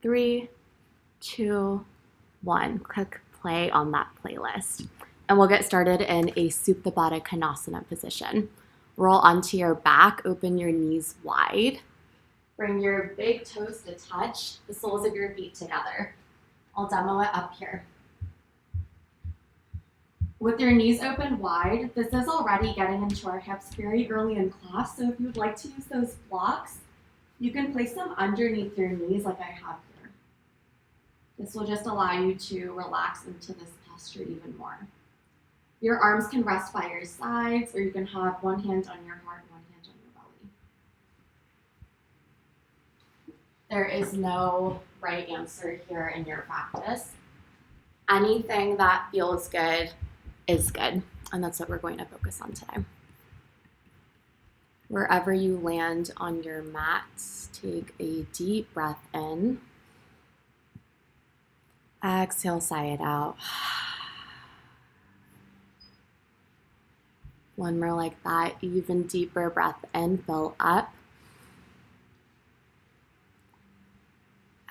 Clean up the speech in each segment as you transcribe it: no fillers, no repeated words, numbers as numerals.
3, 2, 1. Click play on that playlist. And we'll get started in a Supta Baddha Konasana position. Roll onto your back, open your knees wide. Bring your big toes to touch the soles of your feet together. I'll demo it up here. With your knees open wide, this is already getting into our hips very early in class, so if you would like to use those blocks, you can place them underneath your knees like I have here. This will just allow you to relax into this posture even more. Your arms can rest by your sides, or you can have one hand on your heart, one hand on your belly. There is no right answer here in your practice. Anything that feels good is good, and that's what we're going to focus on today. Wherever you land on your mat, take a deep breath in. Exhale, sigh it out. One more like that, even deeper breath in, fill up.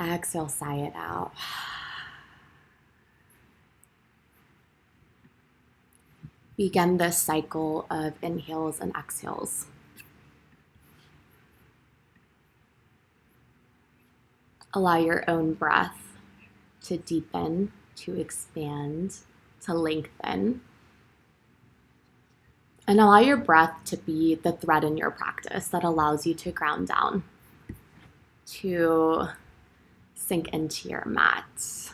Exhale, sigh it out. Begin this cycle of inhales and exhales. Allow your own breath to deepen, to expand, to lengthen. And allow your breath to be the thread in your practice that allows you to ground down, to sink into your mat.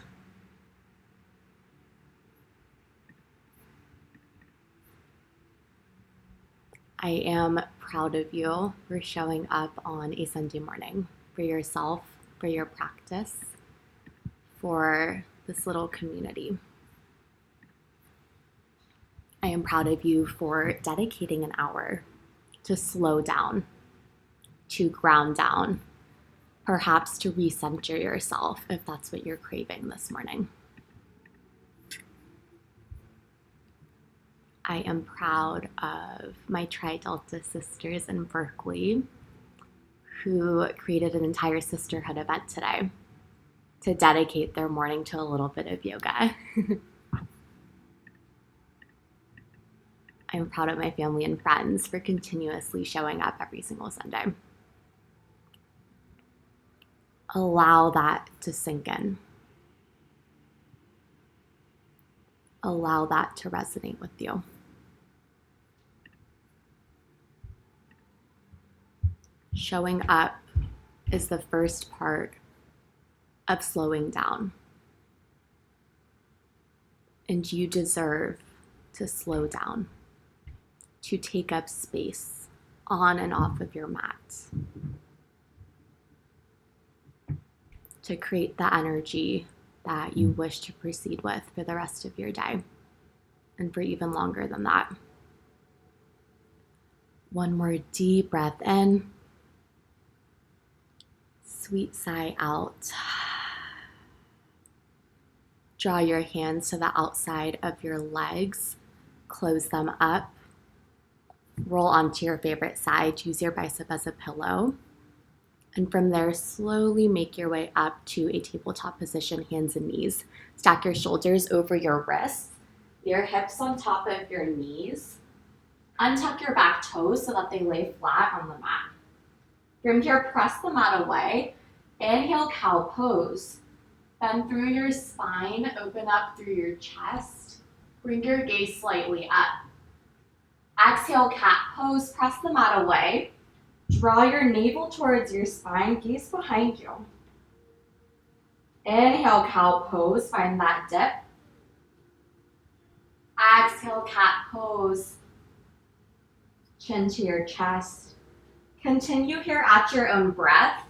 I am proud of you for showing up on a Sunday morning for yourself, for your practice, for this little community. I am proud of you for dedicating an hour to slow down, to ground down, perhaps to recenter yourself if that's what you're craving this morning. I am proud of my Tri-Delta sisters in Berkeley who created an entire sisterhood event today to dedicate their morning to a little bit of yoga. I'm proud of my family and friends for continuously showing up every single Sunday. Allow that to sink in. Allow that to resonate with you. Showing up is the first part of slowing down. And you deserve to slow down, to take up space on and off of your mat, to create the energy that you wish to proceed with for the rest of your day and for even longer than that. One more deep breath in. Sweet sigh out. Draw your hands to the outside of your legs. Close them up. Roll onto your favorite side. Use your bicep as a pillow. And from there, slowly make your way up to a tabletop position, hands and knees. Stack your shoulders over your wrists, your hips on top of your knees. Untuck your back toes so that they lay flat on the mat. From here, press the mat away. Inhale, cow pose. Bend through your spine, open up through your chest. Bring your gaze slightly up. Exhale, cat pose. Press the mat away. Draw your navel towards your spine, gaze behind you. Inhale, cow pose. Find that dip. Exhale, cat pose. Chin to your chest. Continue here at your own breath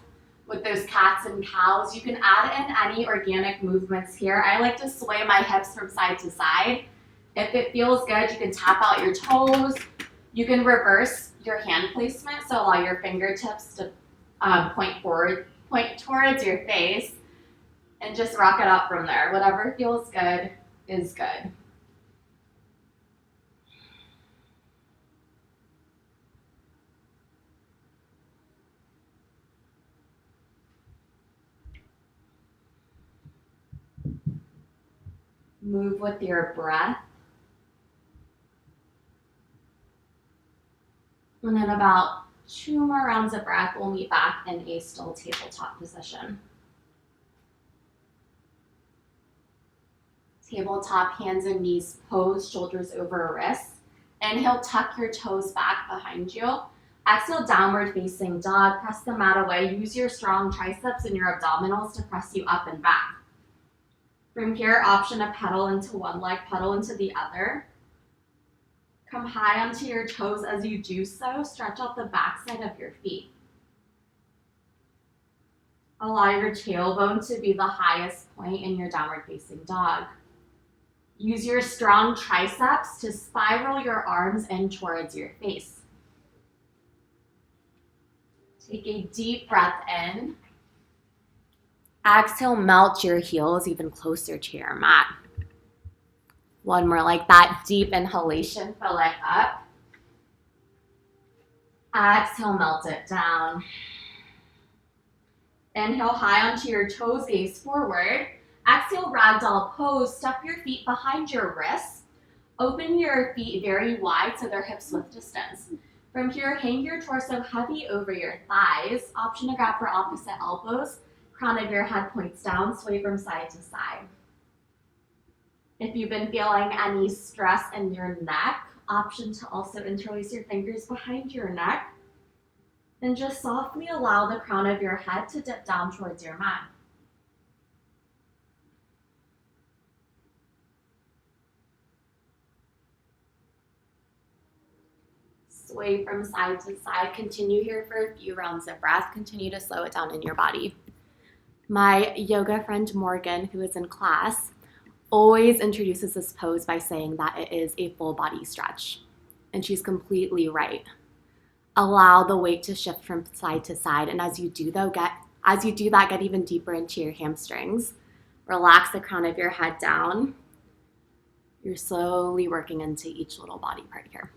with those cats and cows. You can add in any organic movements here. I like to sway my hips from side to side. If it feels good, you can tap out your toes. You can reverse your hand placement, so allow your fingertips to point forward, point towards your face, and just rock it out from there. Whatever feels good is good. Move with your breath. And then about 2 more rounds of breath, we'll meet back in a still tabletop position. Tabletop, hands and knees pose, shoulders over wrists. Inhale, tuck your toes back behind you. Exhale, downward facing dog. Press the mat away. Use your strong triceps and your abdominals to press you up and back. From here, option to pedal into one leg, pedal into the other. Come high onto your toes as you do so. Stretch out the backside of your feet. Allow your tailbone to be the highest point in your downward facing dog. Use your strong triceps to spiral your arms in towards your face. Take a deep breath in. Exhale, melt your heels even closer to your mat. One more like that. Deep inhalation, fill it up. Exhale, melt it down. Inhale, high onto your toes, gaze forward. Exhale, ragdoll pose. Step your feet behind your wrists. Open your feet very wide so they're hips width distance. From here, hang your torso heavy over your thighs. Option to grab for opposite elbows. Crown of your head points down, sway from side to side. If you've been feeling any stress in your neck, option to also interlace your fingers behind your neck. And just softly allow the crown of your head to dip down towards your mat. Sway from side to side. Continue here for a few rounds of breath. Continue to slow it down in your body. My yoga friend Morgan, who is in class, always introduces this pose by saying that it is a full body stretch. And she's completely right. Allow the weight to shift from side to side. And as you do that, get even deeper into your hamstrings. Relax the crown of your head down. You're slowly working into each little body part here.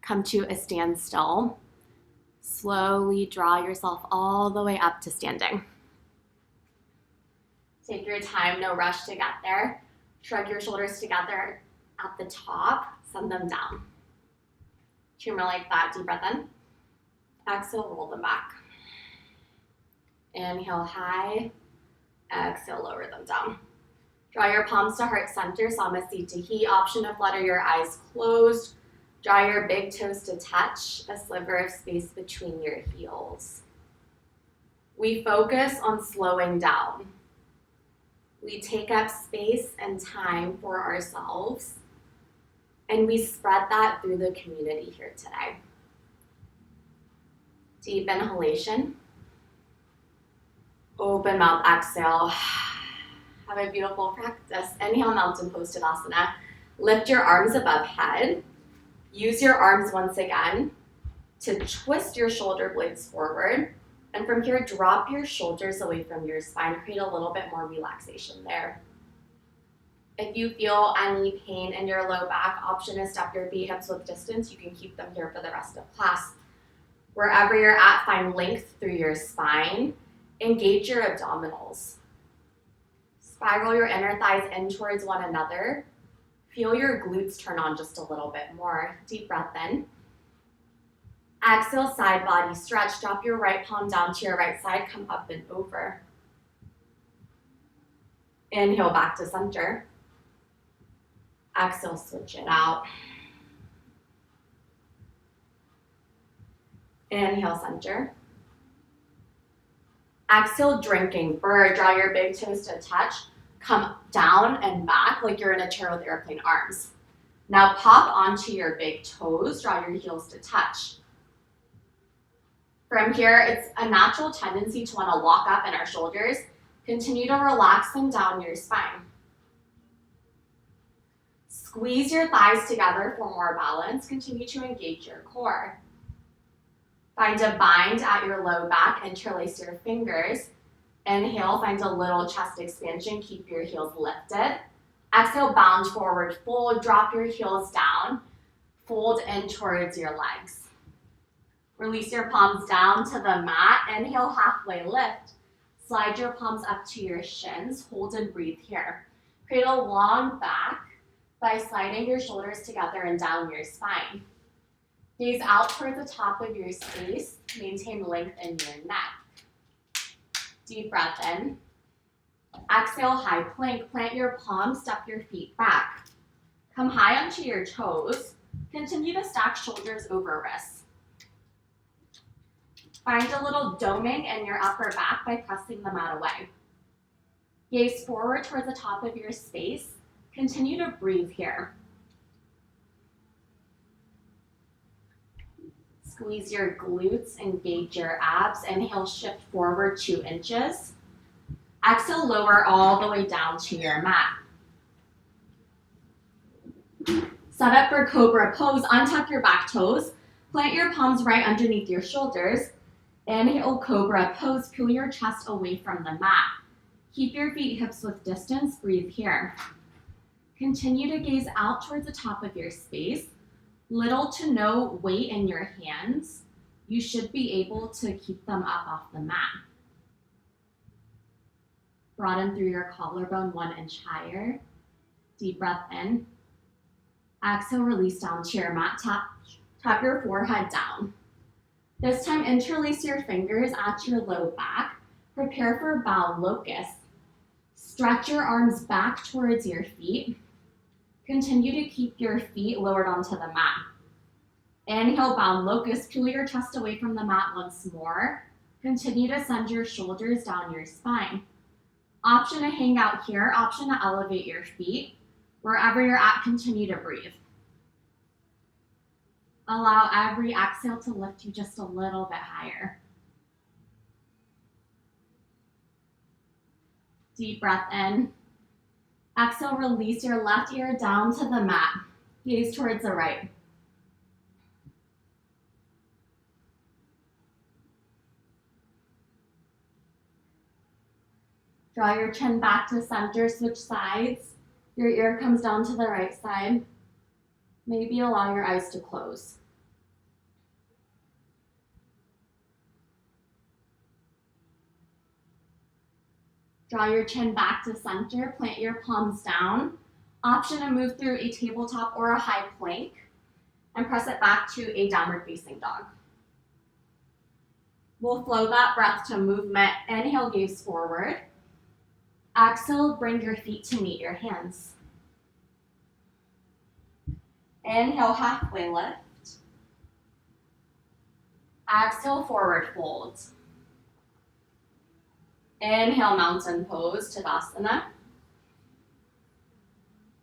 Come to a standstill. Slowly draw yourself all the way up to standing. Take your time, no rush to get there. Shrug your shoulders together at the top, send them down. 2 more like that, deep breath in. Exhale, roll them back. Inhale high, exhale, lower them down. Draw your palms to heart center, Samasthiti. Option to flutter your eyes closed. Draw your big toes to touch, a sliver of space between your heels. We focus on slowing down. We take up space and time for ourselves, and we spread that through the community here today. Deep inhalation. Open mouth, exhale. Have a beautiful practice. Inhale, mountain pose Tadasana. Lift your arms above head. Use your arms once again to twist your shoulder blades forward. And from here, drop your shoulders away from your spine. Create a little bit more relaxation there. If you feel any pain in your low back, option is step your feet hips width distance. You can keep them here for the rest of class. Wherever you're at, find length through your spine. Engage your abdominals. Spiral your inner thighs in towards one another. Feel your glutes turn on just a little bit more. Deep breath in. Exhale, side body stretch. Drop your right palm down to your right side. Come up and over. Inhale, back to center. Exhale, switch it out. Inhale, center. Exhale, drinking bird. Draw your big toes to touch. Come down and back like you're in a chair with airplane arms. Now pop onto your big toes. Draw your heels to touch. From here, it's a natural tendency to want to lock up in our shoulders. Continue to relax them down your spine. Squeeze your thighs together for more balance. Continue to engage your core. Find a bind at your low back. Interlace your fingers. Inhale, find a little chest expansion. Keep your heels lifted. Exhale, bound forward, fold. Drop your heels down. Fold in towards your legs. Release your palms down to the mat. Inhale, halfway lift. Slide your palms up to your shins. Hold and breathe here. Cradle long back by sliding your shoulders together and down your spine. Gaze out towards the top of your space. Maintain length in your neck. Deep breath in. Exhale, high plank. Plant your palms, step your feet back. Come high onto your toes. Continue to stack shoulders over wrists. Find a little doming in your upper back by pressing the mat away. Gaze forward towards the top of your space. Continue to breathe here. Squeeze your glutes, engage your abs. Inhale, shift forward 2 inches. Exhale, lower all the way down to your mat. Set up for cobra pose. Untuck your back toes. Plant your palms right underneath your shoulders. Inhale, cobra pose. Pull your chest away from the mat. Keep your feet hips width distance. Breathe here. Continue to gaze out towards the top of your space. Little to no weight in your hands. You should be able to keep them up off the mat. Broaden through your collarbone 1 inch higher. Deep breath in. Exhale, release down to your mat. Tap your forehead down. This time, interlace your fingers at your low back. Prepare for bow locust. Stretch your arms back towards your feet. Continue to keep your feet lowered onto the mat. Inhale, bow locust. Pull your chest away from the mat once more. Continue to send your shoulders down your spine. Option to hang out here, option to elevate your feet. Wherever you're at, continue to breathe. Allow every exhale to lift you just a little bit higher. Deep breath in. Exhale, release your left ear down to the mat. Gaze towards the right. Draw your chin back to center, switch sides. Your ear comes down to the right side. Maybe allow your eyes to close. Draw your chin back to center, plant your palms down. Option to move through a tabletop or a high plank and press it back to a downward facing dog. We'll flow that breath to movement. Inhale, gaze forward. Exhale, bring your feet to meet your hands. Inhale, halfway lift. Exhale, forward fold. Inhale, mountain pose, Tadasana.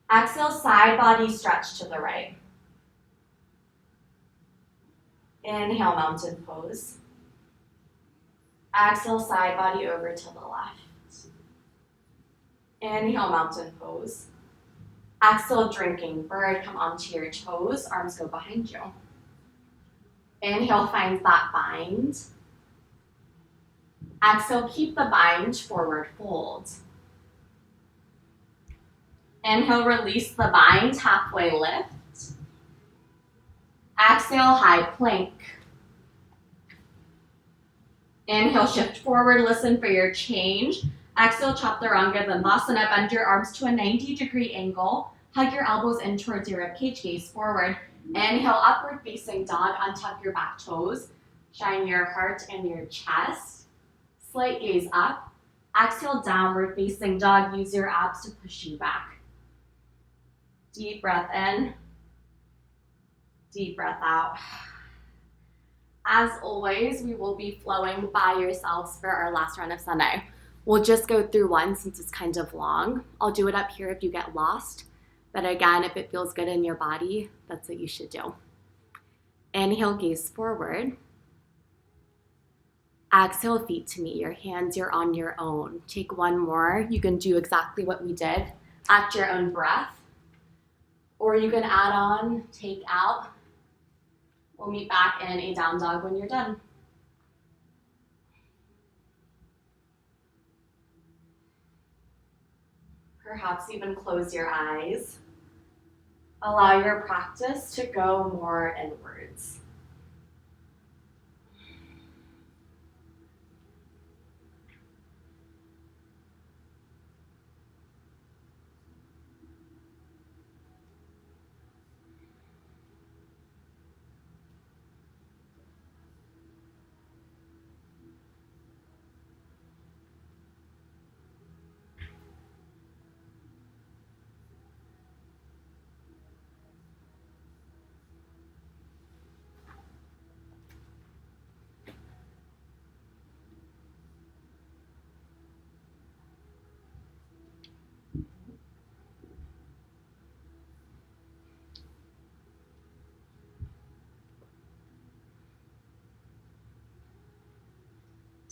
Exhale, side body stretch to the right. Inhale, mountain pose. Exhale, side body over to the left. Inhale, mountain pose. Exhale, drinking bird. Come onto your toes. Arms go behind you. Inhale, find that bind. Exhale, keep the bind, forward fold. Inhale, release the bind, halfway lift. Exhale, high plank. Inhale, shift forward, listen for your change. Exhale, Chaturanga Dandasana, bend your arms to a 90-degree angle. Hug your elbows in towards your ribcage, gaze forward. Inhale, upward facing dog, untuck your back toes. Shine your heart and your chest. Slight gaze up. Exhale, downward facing dog. Use your abs to push you back. Deep breath in. Deep breath out. As always, we will be flowing by yourselves for our last round of Sunday. We'll just go through one since it's kind of long. I'll do it up here if you get lost. But again, if it feels good in your body, that's what you should do. Inhale, gaze forward. Exhale, feet to meet your hands. You're on your own. Take one more. You can do exactly what we did at your own breath. Or you can add on, take out. We'll meet back in a down dog when you're done. Perhaps even close your eyes. Allow your practice to go more inwards.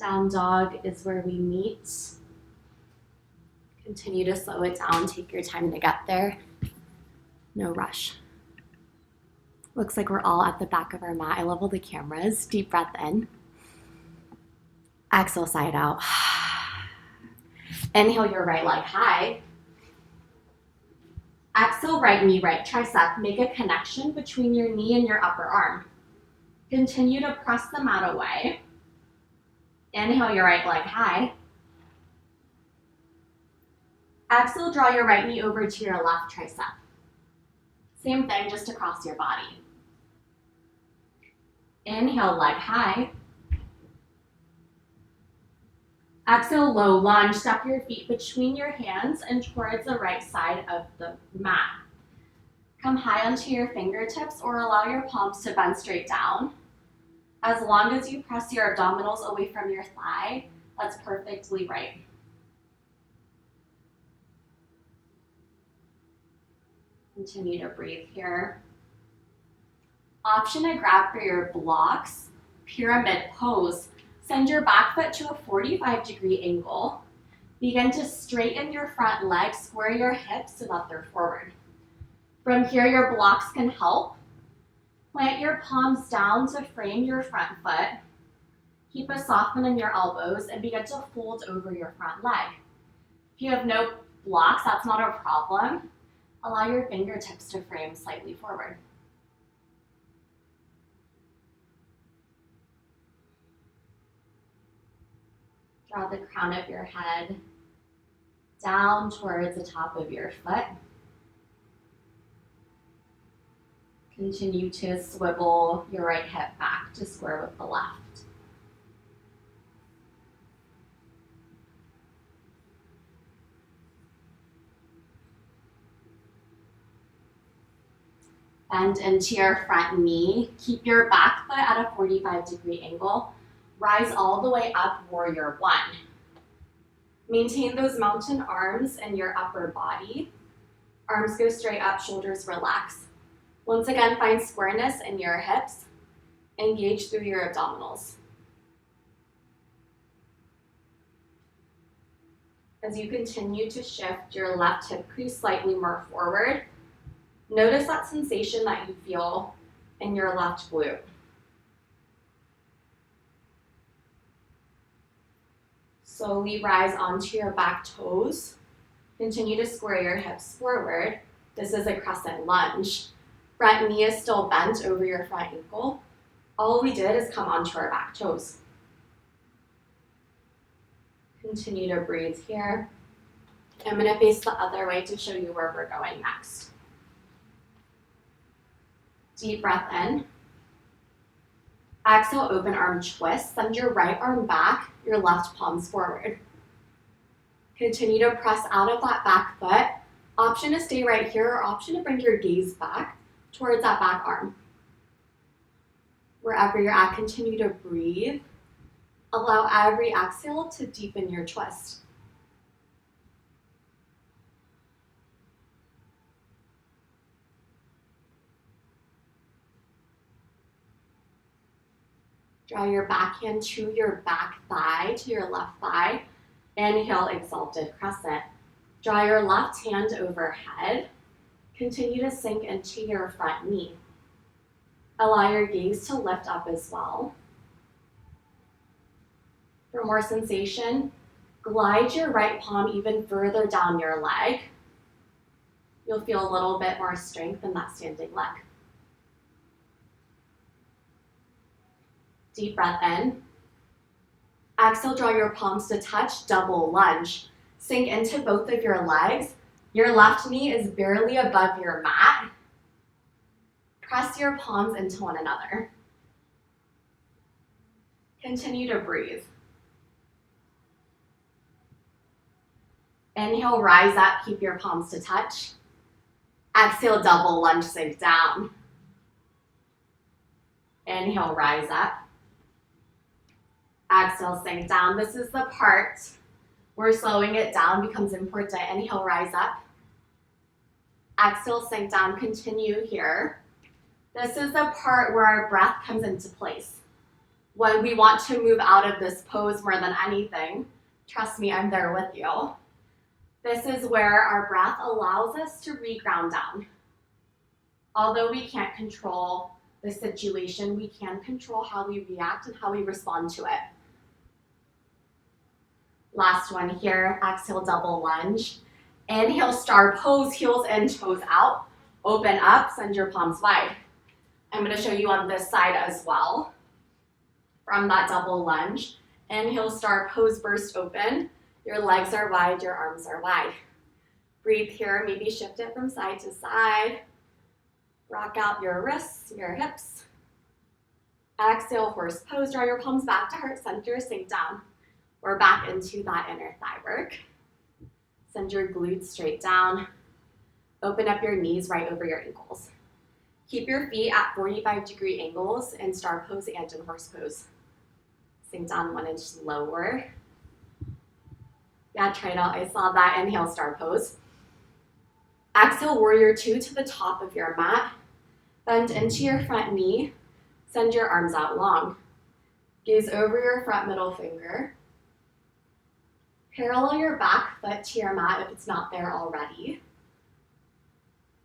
Down dog is where we meet. Continue to slow it down. Take your time to get there. No rush. Looks like we're all at the back of our mat. I level the cameras. Deep breath in. Exhale, side out. Inhale your right leg high. Exhale, right knee, right tricep. Make a connection between your knee and your upper arm. Continue to press the mat away. Inhale your right leg high. Exhale, draw your right knee over to your left tricep. Same thing, just across your body. Inhale, leg high. Exhale, low lunge. Step your feet between your hands and towards the right side of the mat. Come high onto your fingertips or allow your palms to bend straight down. As long as you press your abdominals away from your thigh, that's perfectly right. Continue to breathe here. Option to grab for your blocks, pyramid pose. Send your back foot to a 45-degree angle. Begin to straighten your front leg, square your hips so that they're forward. From here, your blocks can help. Plant your palms down to frame your front foot. Keep a soften in your elbows and begin to fold over your front leg. If you have no blocks, that's not a problem. Allow your fingertips to frame slightly forward. Draw the crown of your head down towards the top of your foot. Continue to swivel your right hip back to square with the left. Bend into your front knee. Keep your back foot at a 45-degree angle. Rise all the way up, warrior one. Maintain those mountain arms in your upper body. Arms go straight up, shoulders relax. Once again, find squareness in your hips. Engage through your abdominals. As you continue to shift your left hip crease slightly more forward, notice that sensation that you feel in your left glute. Slowly rise onto your back toes. Continue to square your hips forward. This is a crescent lunge. Front knee is still bent over your front ankle. All we did is come onto our back toes. Continue to breathe here. I'm going to face the other way to show you where we're going next. Deep breath in. Exhale, open arm twist. Send your right arm back, your left palms forward. Continue to press out of that back foot. Option to stay right here or option to bring your gaze back towards that back arm. Wherever you're at, continue to breathe. Allow every exhale to deepen your twist. Draw your backhand to your back thigh, to your left thigh. Inhale, exalted crescent. Draw your left hand overhead. Continue to sink into your front knee. Allow your gaze to lift up as well. For more sensation, glide your right palm even further down your leg. You'll feel a little bit more strength in that standing leg. Deep breath in. Exhale, draw your palms to touch, double lunge. Sink into both of your legs. Your left knee is barely above your mat. Press your palms into one another. Continue to breathe. Inhale, rise up, keep your palms to touch. Exhale, double lunge, sink down. Inhale, rise up. Exhale, sink down. This is the part where slowing it down becomes important. Inhale, rise up. Exhale, sink down. Continue here. This is the part where our breath comes into place. When we want to move out of this pose more than anything, trust me, I'm there with you. This is where our breath allows us to re-ground down. Although we can't control the situation, we can control how we react and how we respond to it. Last one here, exhale, double lunge. Inhale, star pose, heels in, toes out. Open up, send your palms wide. I'm going to show you on this side as well. From that double lunge, inhale, star pose, burst open. Your legs are wide, your arms are wide. Breathe here, maybe shift it from side to side. Rock out your wrists, your hips. Exhale, horse pose, draw your palms back to heart center, sink down. We're back into that inner thigh work. Send your glutes straight down. Open up your knees right over your ankles. Keep your feet at 45-degree angles in star pose and in horse pose. Sink down 1 inch lower. Yeah, try it out. I saw that. Inhale, star pose. Exhale, warrior 2 to the top of your mat. Bend into your front knee. Send your arms out long. Gaze over your front middle finger. Parallel your back foot to your mat if it's not there already.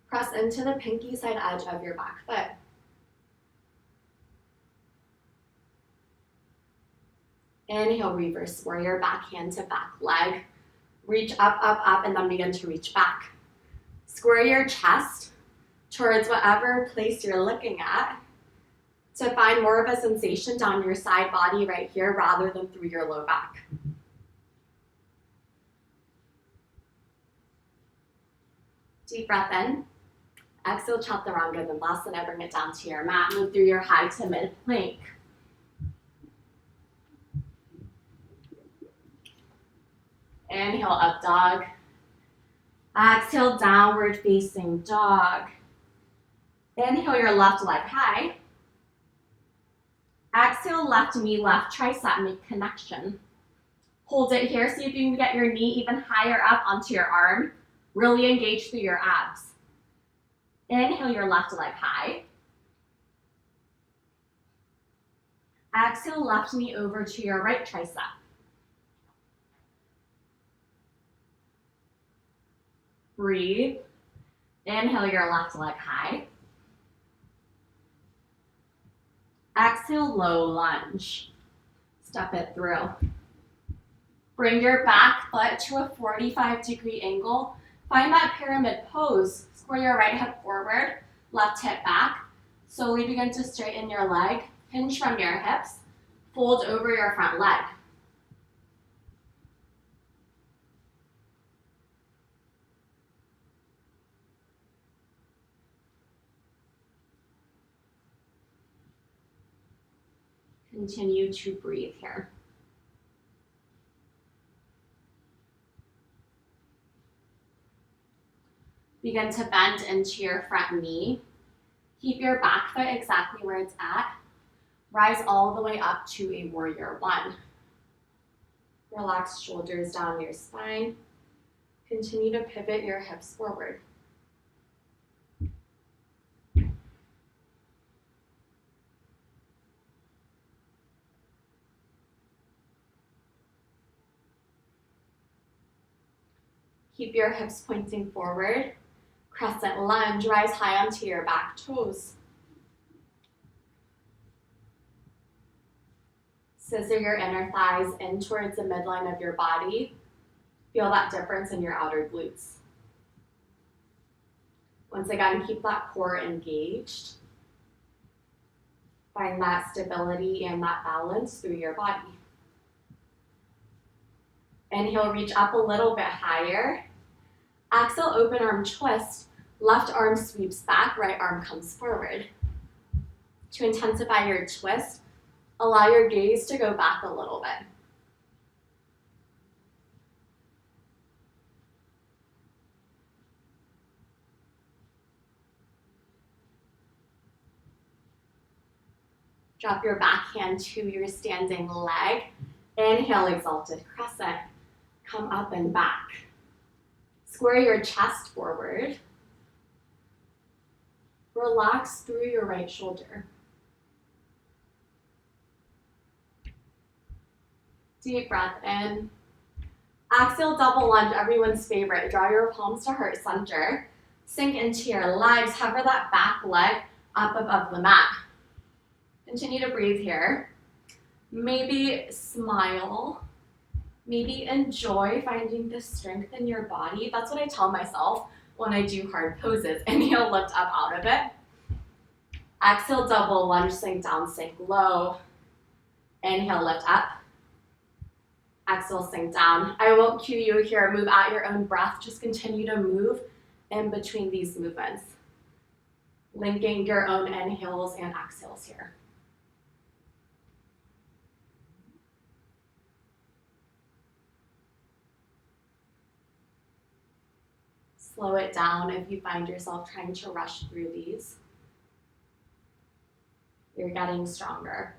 Press into the pinky side edge of your back foot. Inhale, reverse warrior, back hand to back leg. Reach up, up, up, and then begin to reach back. Square your chest towards whatever place you're looking at to find more of a sensation down your side body right here rather than through your low back. Deep breath in. Exhale, chaturanga, dandasana, bring it down to your mat. Move through your high to mid plank. Inhale, up dog. Exhale, downward facing dog. Inhale, your left leg high. Exhale, left knee, left tricep, make connection. Hold it here, see if you can get your knee even higher up onto your arm. Really engage through your abs. Inhale, your left leg high. Exhale, left knee over to your right tricep. Breathe. Inhale, your left leg high. Exhale, low lunge. Step it through. Bring your back foot to a 45-degree angle. Find that pyramid pose. Square your right hip forward, left hip back. Slowly begin to straighten your leg. Hinge from your hips. Fold over your front leg. Continue to breathe here. Begin to bend into your front knee. Keep your back foot exactly where it's at. Rise all the way up to a warrior 1. Relax shoulders down your spine. Continue to pivot your hips forward. Keep your hips pointing forward. Crescent lunge, rise high onto your back toes. Scissor your inner thighs in towards the midline of your body. Feel that difference in your outer glutes. Once again, keep that core engaged. Find that stability and that balance through your body. Inhale, reach up a little bit higher. Exhale, open arm twist. Left arm sweeps back, right arm comes forward. To intensify your twist, allow your gaze to go back a little bit. Drop your back hand to your standing leg. Inhale, exalted crescent. Come up and back. Square your chest forward. Relax through your right shoulder. Deep breath in. Exhale, double lunge, everyone's favorite. Draw your palms to heart center. Sink into your legs. Hover that back leg up above the mat. Continue to breathe here. Maybe smile. Maybe enjoy finding the strength in your body. That's what I tell myself when I do hard poses. Inhale, lift up out of it. Exhale, double lunge, sink down, sink low. Inhale, lift up. Exhale, sink down. I won't cue you here. Move at your own breath. Just continue to move in between these movements. Linking your own inhales and exhales here. Slow it down if you find yourself trying to rush through these. You're getting stronger.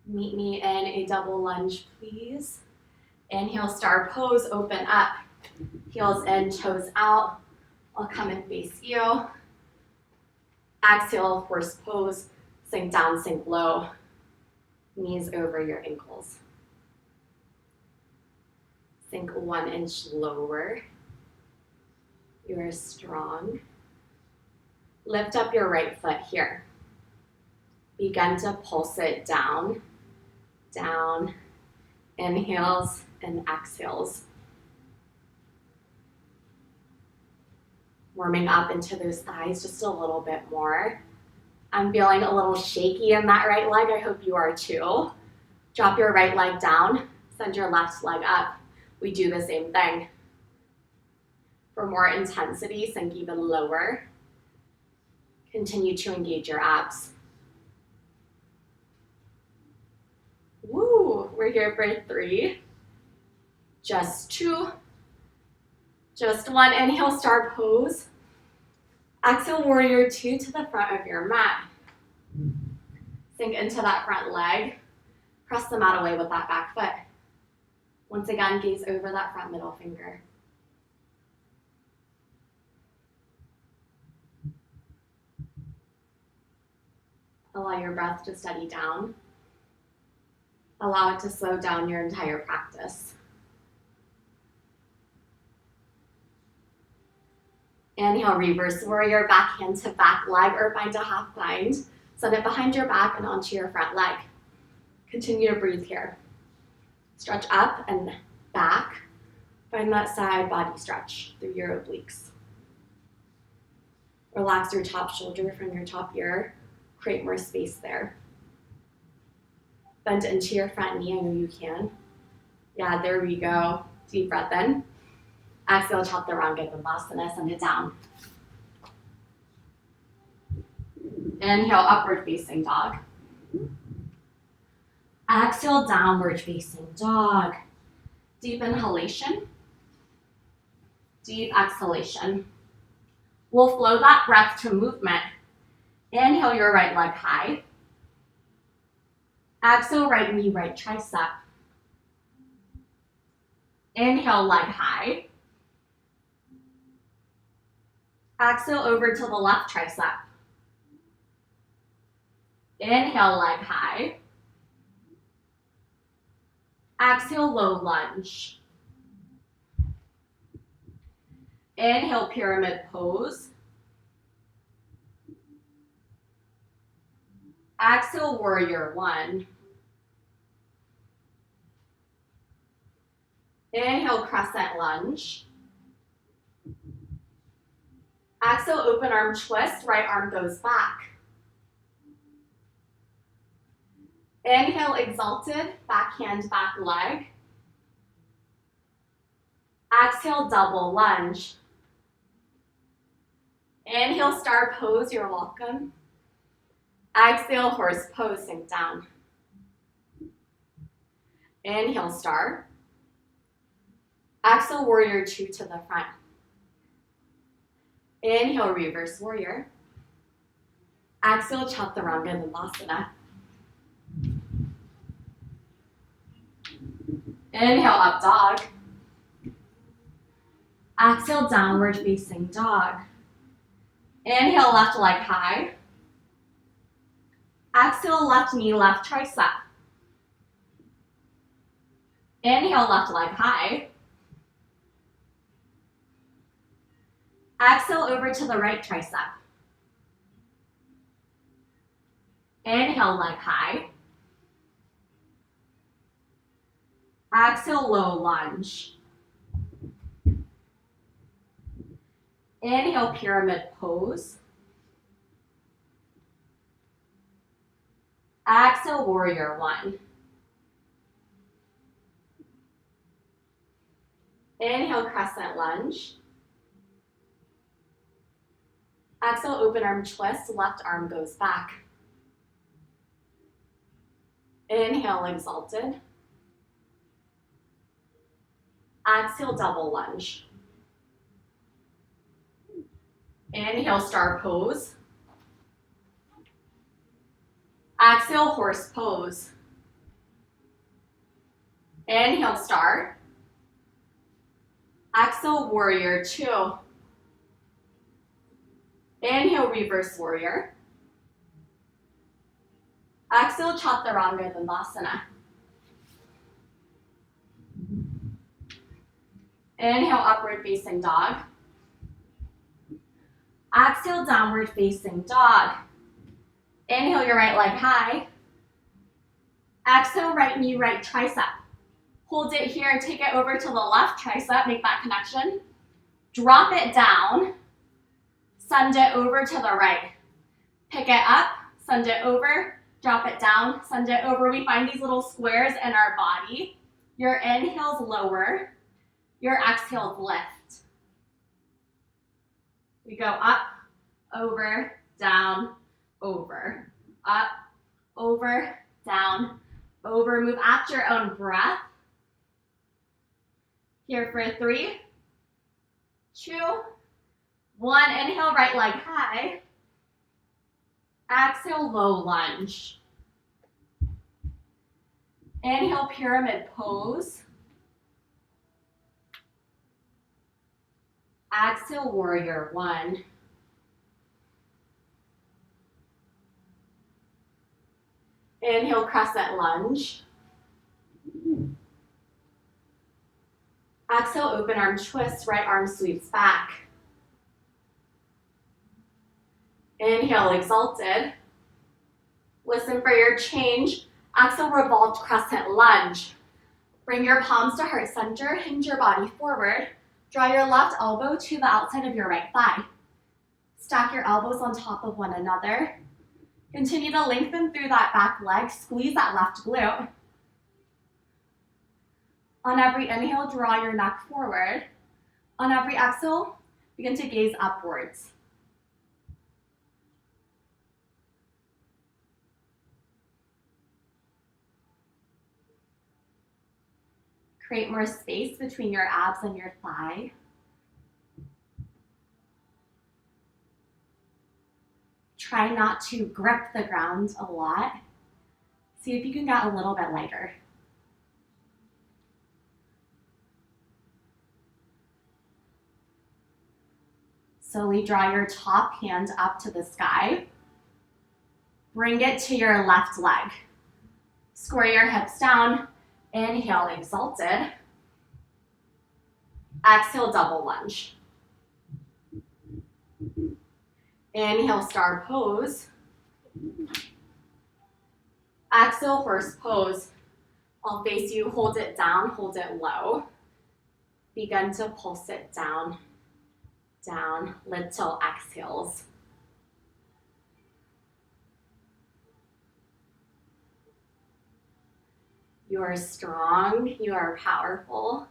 Meet me in a double lunge, please. Inhale, star pose, open up. Heels in, toes out. I'll come and face you. Exhale, horse pose. Sink down, sink low. Knees over your ankles. Sink 1 inch lower. You are strong. Lift up your right foot here. Begin to pulse it down, down. Inhales and exhales. Warming up into those thighs just a little bit more. I'm feeling a little shaky in that right leg. I hope you are too. Drop your right leg down. Send your left leg up. We do the same thing. For more intensity, sink even lower. Continue to engage your abs. Woo, we're here for 3. Just 2. Just 1. Inhale, star pose. Exhale, warrior 2 to the front of your mat. Sink into that front leg. Press the mat away with that back foot. Once again, gaze over that front middle finger. Allow your breath to steady down. Allow it to slow down your entire practice. Inhale, reverse warrior, back hand to back leg, or find a half bind. Send it behind your back and onto your front leg. Continue to breathe here. Stretch up and back. Find that side body stretch through your obliques. Relax your top shoulder from your top ear. Create more space there. Bend into your front knee. I know you can. Yeah, there we go. Deep breath in. Exhale, Chaturanga Dandasana, send it down. Inhale, upward facing dog. Exhale, downward facing dog. Deep inhalation. Deep exhalation. We'll flow that breath to movement. Inhale your right leg high. Exhale, right knee, right tricep. Inhale, leg high. Exhale over to the left tricep. Inhale, leg high. Exhale, low lunge. Inhale, pyramid pose. Exhale, warrior 1. Inhale, crescent lunge. Exhale, open arm twist, right arm goes back. Inhale, exalted, back hand, back leg. Exhale, double lunge. Inhale, star pose, you're welcome. Exhale, horse pose, sink down. Inhale, star. Exhale, warrior 2 to the front. Inhale, reverse warrior. Exhale, Chaturanga Dandasana. Inhale, up dog. Exhale, downward facing dog. Inhale, left leg high. Exhale, left knee, left tricep. Inhale, left leg high. Exhale, over to the right tricep. Inhale, leg high. Exhale, low lunge. Inhale, pyramid pose. Exhale, warrior one. Inhale, crescent lunge. Exhale, open arm twist, left arm goes back. Inhale, exalted. Exhale, double lunge. Inhale, star pose. Exhale, horse pose. Inhale, star. Exhale, warrior two. Inhale, reverse warrior. Exhale, chaturanga dandasana. Inhale, upward facing dog. Exhale, downward facing dog. Inhale, your right leg high. Exhale, right knee, right tricep. Hold it here and take it over to the left tricep, make that connection. Drop it down, send it over to the right. Pick it up, send it over, drop it down, send it over. We find these little squares in our body. Your inhales lower, your exhales lift. We go up, over, down, over. Up, over, down, over. Move at your own breath. Here for 3, 2, 1. Inhale, right leg high. Exhale, low lunge. Inhale, pyramid pose. Exhale, warrior one. Inhale, crescent lunge. Exhale, open arm twist, right arm sweeps back. Inhale, exalted. Listen for your change. Exhale, revolved crescent lunge. Bring your palms to heart center, hinge your body forward. Draw your left elbow to the outside of your right thigh. Stack your elbows on top of one another. Continue to lengthen through that back leg, squeeze that left glute. On every inhale, draw your neck forward. On every exhale, begin to gaze upwards. Create more space between your abs and your thigh. Try not to grip the ground a lot. See if you can get a little bit lighter. Slowly draw your top hand up to the sky. Bring it to your left leg. Square your hips down. Inhale, exalted. Exhale, double lunge. Inhale, star pose. Exhale, horse pose. I'll face you, hold it down, hold it low. Begin to pulse it down, down, little exhales. You are strong, you are powerful.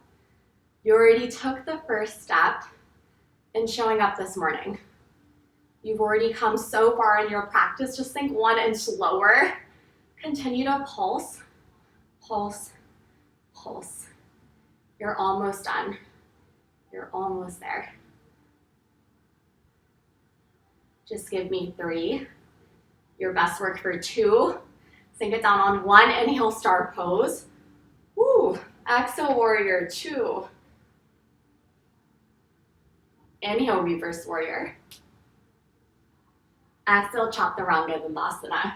You already took the first step in showing up this morning. You've already come so far in your practice. Just think 1 inch lower. Continue to pulse, pulse, pulse. You're almost done. You're almost there. Just give me 3. Your best work for 2. Sink it down on 1. Inhale, star pose. Woo. Exhale, warrior 2. Inhale, reverse warrior. Exhale, chaturanga dandasana.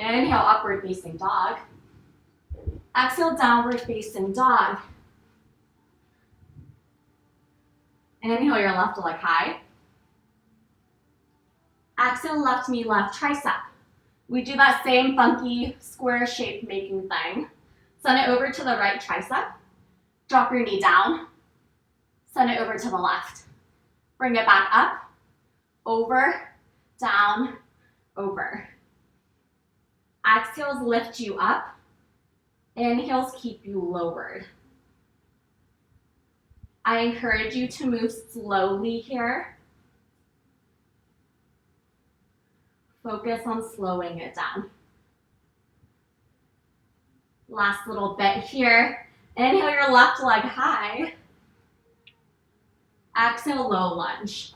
Inhale, upward facing dog. Exhale, downward facing dog. Inhale your left leg high. Exhale, left knee, left tricep. We do that same funky square shape making thing. Send it over to the right tricep. Drop your knee down. Send it over to the left. Bring it back up, over, down, over. Exhales lift you up. Inhales keep you lowered. I encourage you to move slowly here. Focus on slowing it down. Last little bit here. Inhale your left leg high. Exhale, low lunge.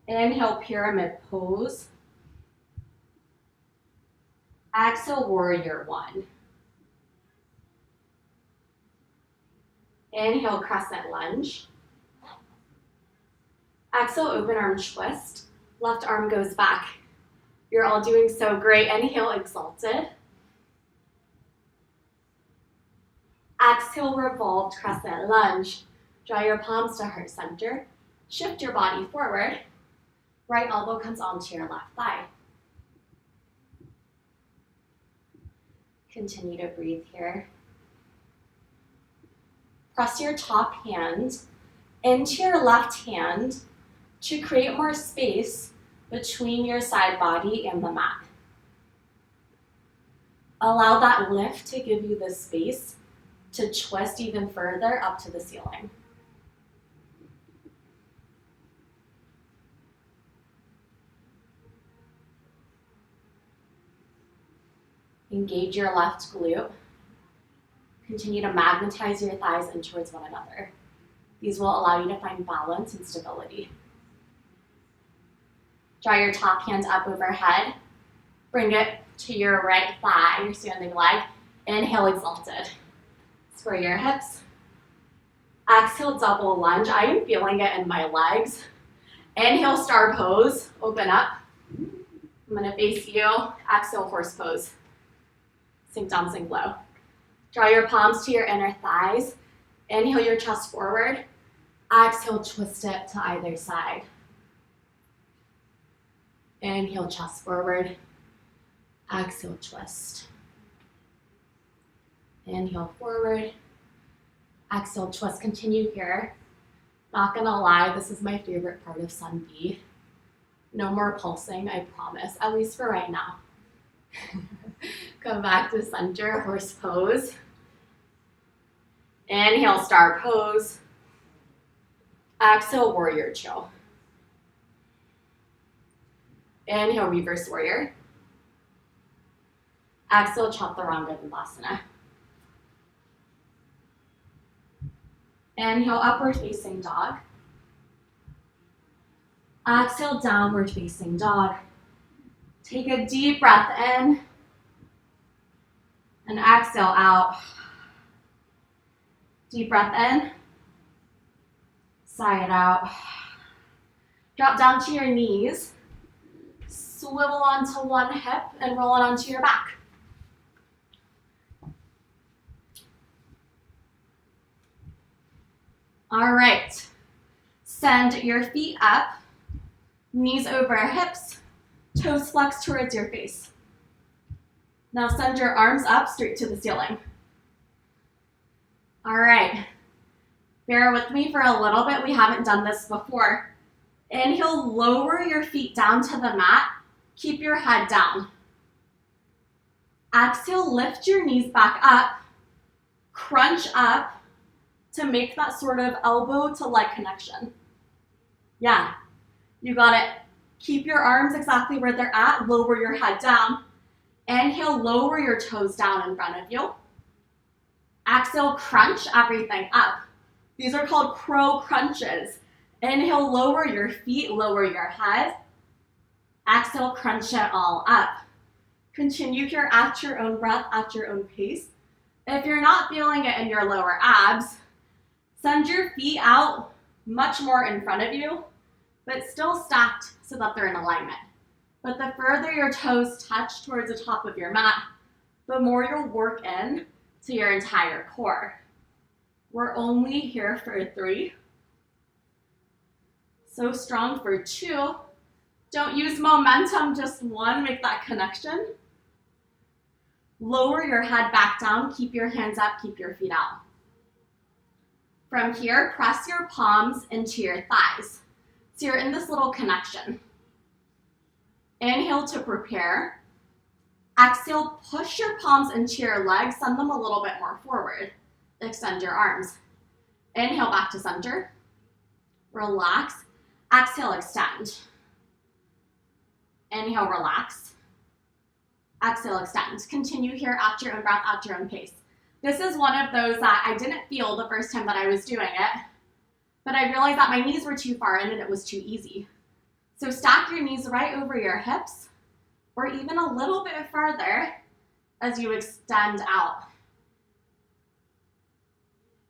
Inhale, pyramid pose. Exhale, warrior one. Inhale, crescent lunge. Exhale, open arm twist. Left arm goes back. You're all doing so great. Inhale, exalted. Exhale, revolved crescent lunge. Draw your palms to heart center. Shift your body forward. Right elbow comes onto your left thigh. Continue to breathe here. Press your top hand into your left hand to create more space between your side body and the mat. Allow that lift to give you the space to twist even further up to the ceiling. Engage your left glute. Continue to magnetize your thighs in towards one another. These will allow you to find balance and stability. Draw your top hand up overhead. Bring it to your right thigh, your standing leg. Inhale, exalted. Square your hips. Exhale, double lunge. I am feeling it in my legs. Inhale, star pose. Open up. I'm gonna face you. Exhale, horse pose. Sink down, sink low. Draw your palms to your inner thighs. Inhale your chest forward. Exhale, twist it to either side. Inhale, chest forward. Exhale, twist. Inhale, forward. Exhale, twist. Continue here. Not gonna lie, this is my favorite part of Sun B. No more pulsing, I promise, at least for right now. Come back to center, horse pose. Inhale, star pose. Exhale, warrior chill. Inhale, reverse warrior. Exhale, chaturanga dandasana. Inhale, upward facing dog. Exhale, downward facing dog. Take a deep breath in and exhale out. Deep breath in, sigh it out. Drop down to your knees, swivel onto one hip and roll it onto your back. All right, send your feet up, knees over hips, toes flex towards your face. Now send your arms up straight to the ceiling. All right, bear with me for a little bit. We haven't done this before. Inhale, lower your feet down to the mat. Keep your head down. Exhale, lift your knees back up. Crunch up to make that sort of elbow to leg connection. Yeah, you got it. Keep your arms exactly where they're at. Lower your head down. Inhale, lower your toes down in front of you. Exhale, crunch everything up. These are called crow crunches. Inhale, lower your feet, lower your head. Exhale, crunch it all up. Continue here at your own breath, at your own pace. If you're not feeling it in your lower abs, send your feet out much more in front of you, but still stacked so that they're in alignment. But the further your toes touch towards the top of your mat, the more you'll work in to your entire core. We're only here for 3. So strong for 2. Don't use momentum, just 1, make that connection. Lower your head back down, keep your hands up, keep your feet out. From here, press your palms into your thighs. So you're in this little connection. Inhale to prepare. Exhale, push your palms into your legs, send them a little bit more forward. Extend your arms. Inhale back to center. Relax. Exhale, extend. Inhale, relax. Exhale, extend. Continue here at your own breath, at your own pace. This is one of those that I didn't feel the first time that I was doing it, but I realized that my knees were too far in and it was too easy. So stack your knees right over your hips, or even a little bit further as you extend out.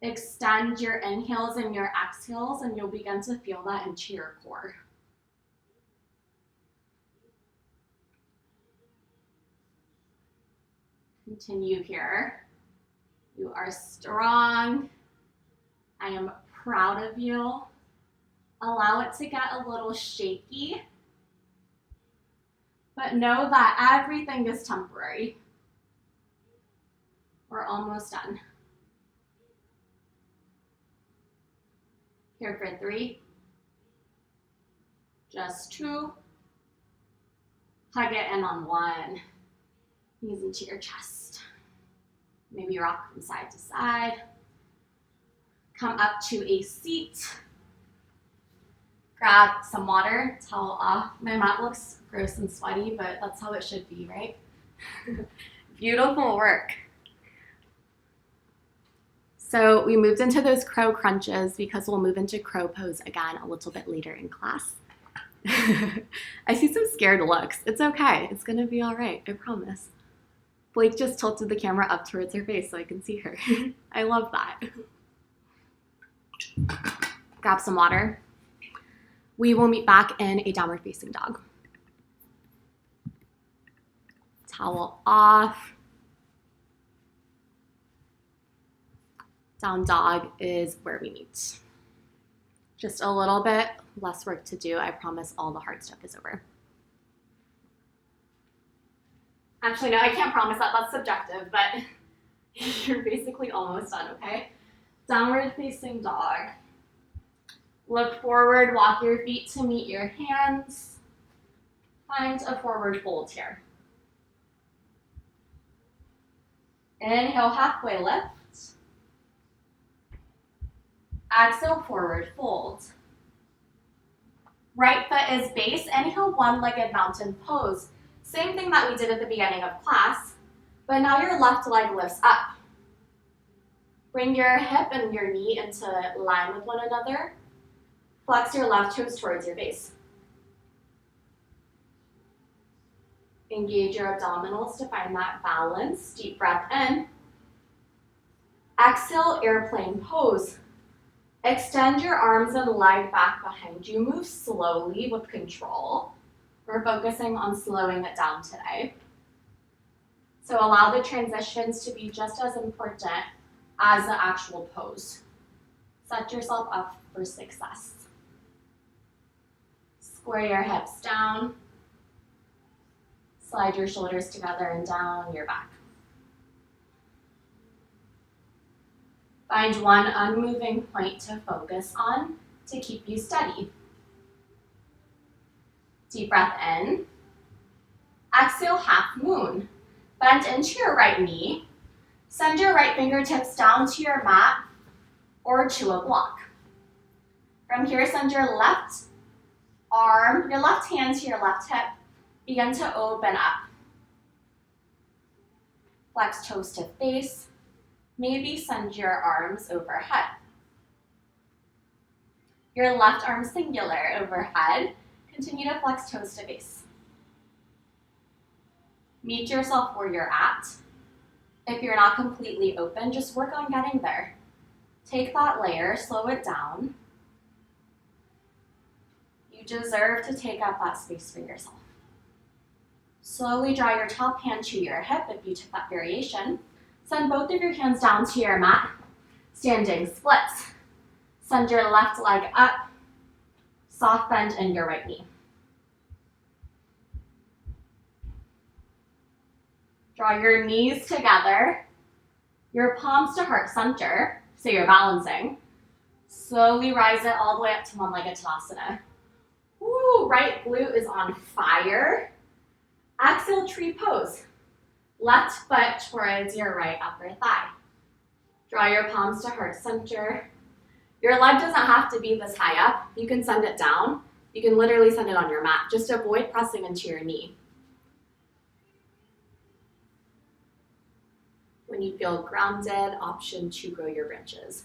Extend your inhales and your exhales, and you'll begin to feel that into your core. Continue here. You are strong. I am proud of you. Allow it to get a little shaky, but know that everything is temporary. We're almost done. Here for 3. Just 2. Hug it in on 1. Knees into your chest. Maybe rock from side to side. Come up to a seat. Grab some water, towel off. My mat looks gross and sweaty, but that's how it should be, right? Beautiful work. So we moved into those crow crunches because we'll move into crow pose again a little bit later in class. I see some scared looks. It's okay. It's going to be all right. I promise. Blake just tilted the camera up towards her face so I can see her. I love that. Grab some water. We will meet back in a downward facing dog. Towel off. Down dog is where we meet. Just a little bit less work to do. I promise all the hard stuff is over. Actually, no, I can't promise that. That's subjective, but you're basically almost done, okay? Downward facing dog. Look forward, walk your feet to meet your hands. Find a forward fold here. Inhale, halfway lift. Exhale, forward fold. Right foot is base. Inhale, one-legged mountain pose. Same thing that we did at the beginning of class, but now your left leg lifts up. Bring your hip and your knee into line with one another. Flex your left toes towards your base. Engage your abdominals to find that balance. Deep breath in. Exhale, airplane pose. Extend your arms and leg back behind you. Move slowly with control. We're focusing on slowing it down today. So allow the transitions to be just as important as the actual pose. Set yourself up for success. Square your hips down. Slide your shoulders together and down your back. Find one unmoving point to focus on to keep you steady. Deep breath in. Exhale, half moon. Bend into your right knee. Send your right fingertips down to your mat or to a block. From here, send your left arm, your left hand to your left hip. Begin to open up. Flex toes to face. Maybe send your arms overhead. Your left arm singular overhead. Continue to flex toes to base. Meet yourself where you're at. If you're not completely open, just work on getting there. Take that layer, slow it down. You deserve to take up that space for yourself. Slowly draw your top hand to your hip if you took that variation. Send both of your hands down to your mat. Standing splits. Send your left leg up. Soft bend in your right knee. Draw your knees together. Your palms to heart center, so you're balancing. Slowly rise it all the way up to one-legged Tadasana. Woo, right glute is on fire. Exhale, tree pose. Left foot towards your right upper thigh. Draw your palms to heart center. Your leg doesn't have to be this high up. You can send it down. You can literally send it on your mat. Just avoid pressing into your knee. When you feel grounded, option to grow your branches.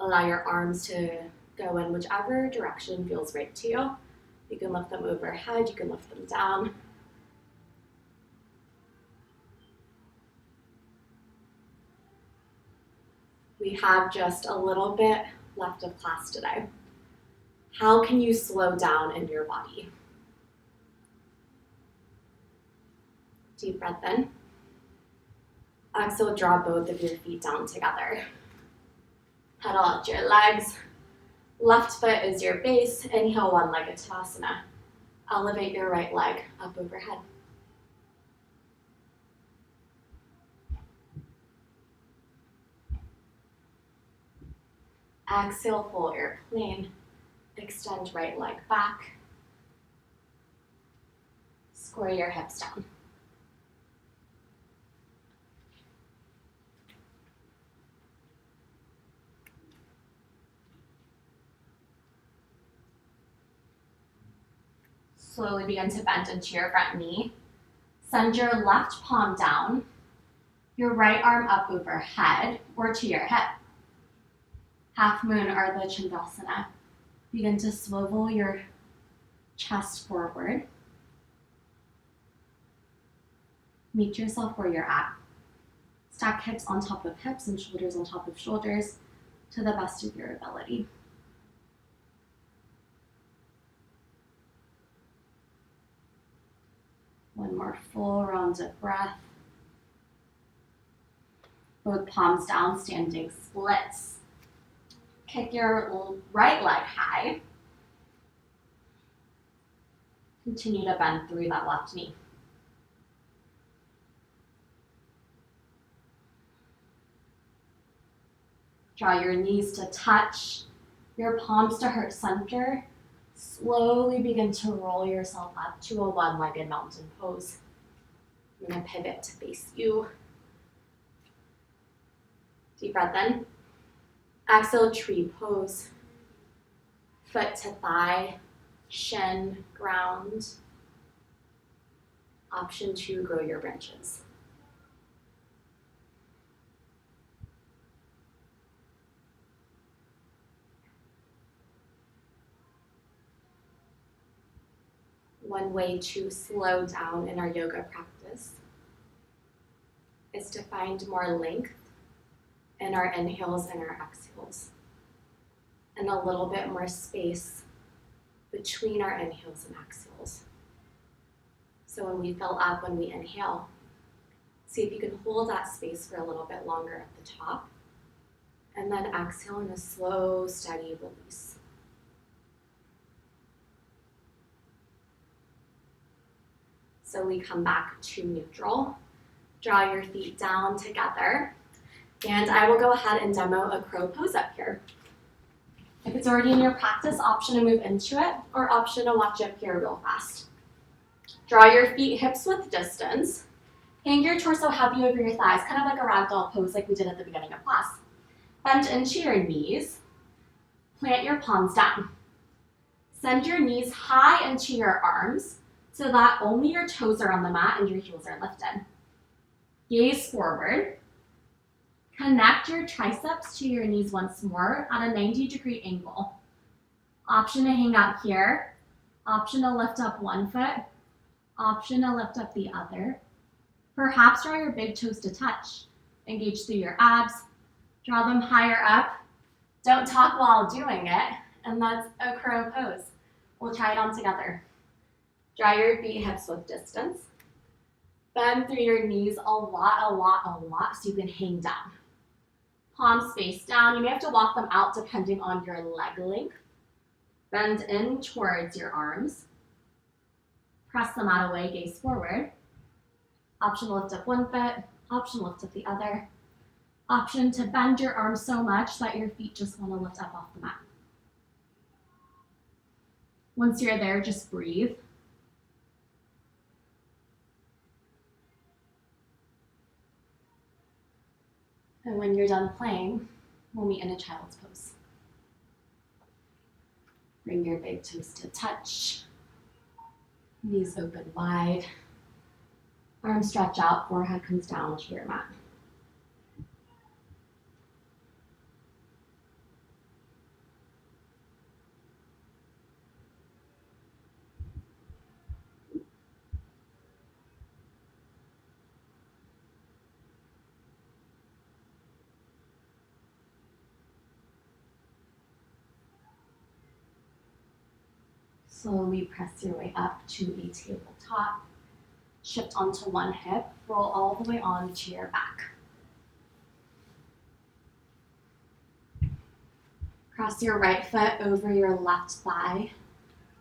Allow your arms to go in whichever direction feels right to you. You can lift them overhead, you can lift them down. We have just a little bit left of class today. How can you slow down in your body? Deep breath in. Exhale, draw both of your feet down together. Pedal out your legs. Left foot is your base. Inhale, one-legged Tadasana. Elevate your right leg up overhead. Exhale, full airplane. Extend right leg back. Square your hips down. Slowly begin to bend into your front knee. Send your left palm down, your right arm up overhead or to your hip. Half moon Ardha Chandrasana. Begin to swivel your chest forward. Meet yourself where you're at. Stack hips on top of hips and shoulders on top of shoulders to the best of your ability. One more full round of breath. Both palms down, standing splits. Kick your right leg high. Continue to bend through that left knee. Draw your knees to touch, your palms to heart center. Slowly begin to roll yourself up to a one-legged mountain pose. I'm going to pivot to face you. Deep breath in. Exhale, tree pose. Foot to thigh, shin, ground. Option 2, grow your branches. One way to slow down in our yoga practice is to find more length in our inhales and our exhales, and a little bit more space between our inhales and exhales. So when we fill up, when we inhale, see if you can hold that space for a little bit longer at the top, and then exhale in a slow, steady release. So we come back to neutral. Draw your feet down together. And I will go ahead and demo a crow pose up here. If it's already in your practice, option to move into it, or option to watch up here real fast. Draw your feet hips width distance. Hang your torso heavy over your thighs, kind of like a ragdoll pose like we did at the beginning of class. Bend into your knees. Plant your palms down. Send your knees high into your arms, so that only your toes are on the mat and your heels are lifted. Gaze forward. Connect your triceps to your knees once more at a 90-degree angle. Option to hang out here. Option to lift up one foot. Option to lift up the other. Perhaps draw your big toes to touch. Engage through your abs. Draw them higher up. Don't talk while doing it. And that's a crow pose. We'll try it on together. Draw your feet hips width distance. Bend through your knees a lot so you can hang down. Palms face down. You may have to walk them out depending on your leg length. Bend in towards your arms. Press them out away, gaze forward. Option to lift up one foot, option to lift up the other. Option to bend your arms so much that your feet just want to lift up off the mat. Once you're there, just breathe. And when you're done playing, we'll meet in a child's pose. Bring your big toes to touch. Knees open wide. Arms stretch out, forehead comes down to your mat. Slowly press your way up to a tabletop. Shift onto one hip, roll all the way onto your back. Cross your right foot over your left thigh.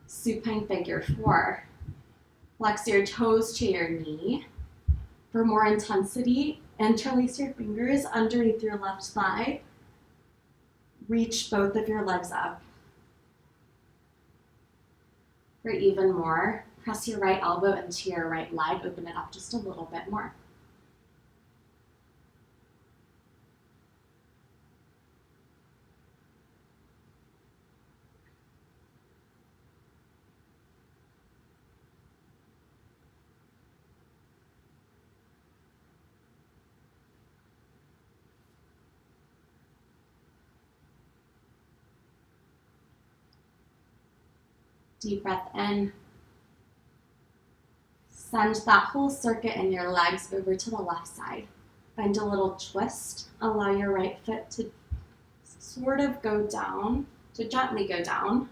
Supine figure 4. Flex your toes to your knee. For more intensity, interlace your fingers underneath your left thigh. Reach both of your legs up. For even more, press your right elbow into your right leg, open it up just a little bit more. Deep breath in. Send that whole circuit in your legs over to the left side. Find a little twist. Allow your right foot to sort of go down, to gently go down.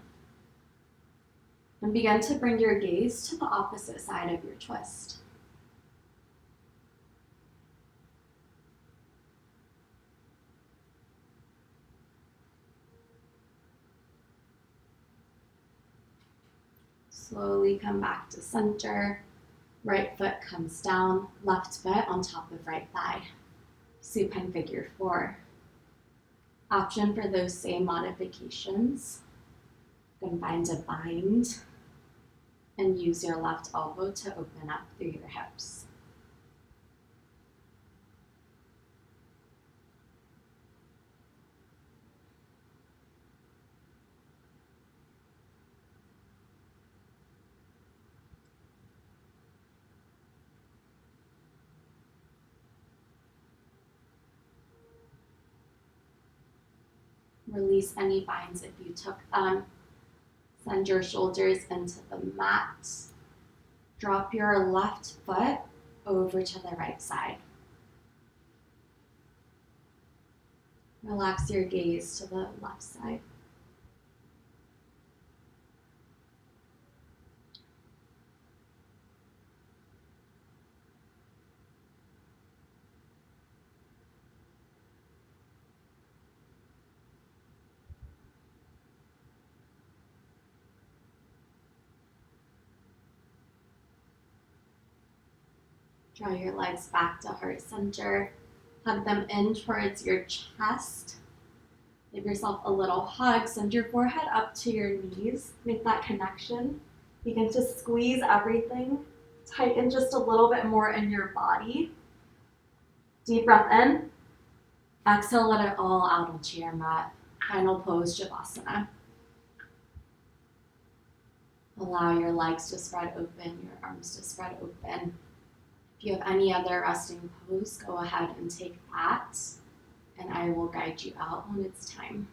And begin to bring your gaze to the opposite side of your twist. Slowly come back to center. Right foot comes down, left foot on top of right thigh. Supine figure 4. Option for those same modifications. Then find a bind and use your left elbow to open up through your hips. Release any binds if you took them. Send your shoulders into the mat. Drop your left foot over to the right side. Relax your gaze to the left side. Draw your legs back to heart center. Hug them in towards your chest. Give yourself a little hug. Send your forehead up to your knees. Make that connection. Begin to squeeze everything. Tighten just a little bit more in your body. Deep breath in. Exhale, let it all out onto your mat. Final pose, Shavasana. Allow your legs to spread open, your arms to spread open. If you have any other resting pose, go ahead and take that, and I will guide you out when it's time.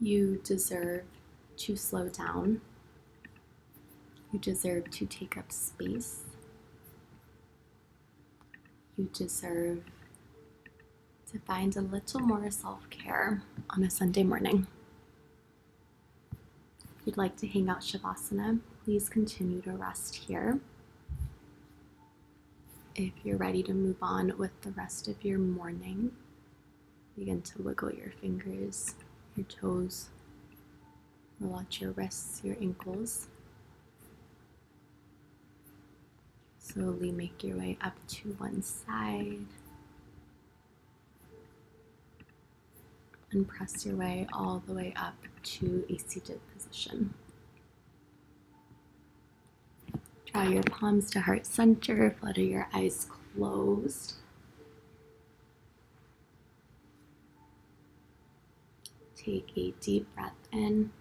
You deserve to slow down. You deserve to take up space. You deserve to find a little more self-care on a Sunday morning. If you'd like to hang out Shavasana, please continue to rest here. If you're ready to move on with the rest of your morning, begin to wiggle your fingers, your toes, roll out your wrists, your ankles. Slowly make your way up to one side and press your way all the way up to a seated position. Draw your palms to heart center, flutter your eyes closed. Take a deep breath in.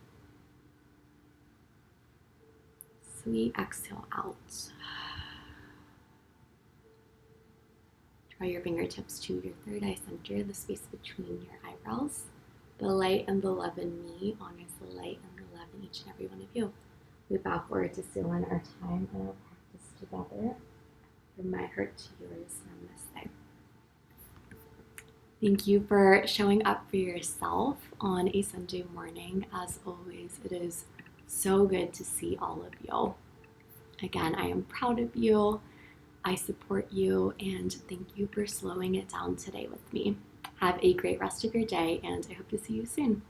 Sweet exhale out. Draw your fingertips to your third eye center, the space between your eyebrows. The light and the love in me honors the light and the love in each and every one of you. We bow forward to seal in our time and our practice together. From my heart to yours, namaste. Thank you for showing up for yourself on a Sunday morning. As always, it is so good to see all of you. Again, I am proud of you. I support you, and thank you for slowing it down today with me. Have a great rest of your day, and I hope to see you soon.